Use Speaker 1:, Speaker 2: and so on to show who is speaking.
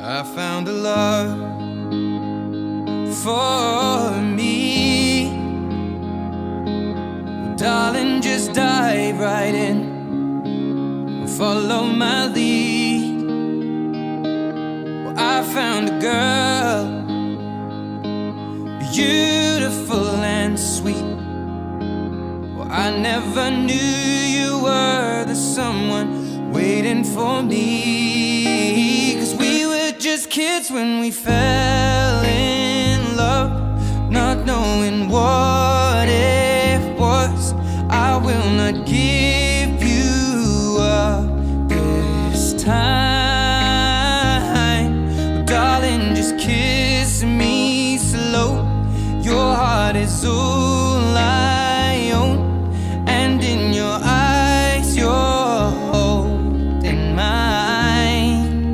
Speaker 1: I found a love for me. Darling, just dive right in, follow my lead. Well, I found a girl, beautiful and sweet. Well, I never knew you were the someone waiting for me. 'Cause we were just kids when we fell in love, not knowing what it was. I will not give you up this time. Darling, just kiss me slow. Your heart is over.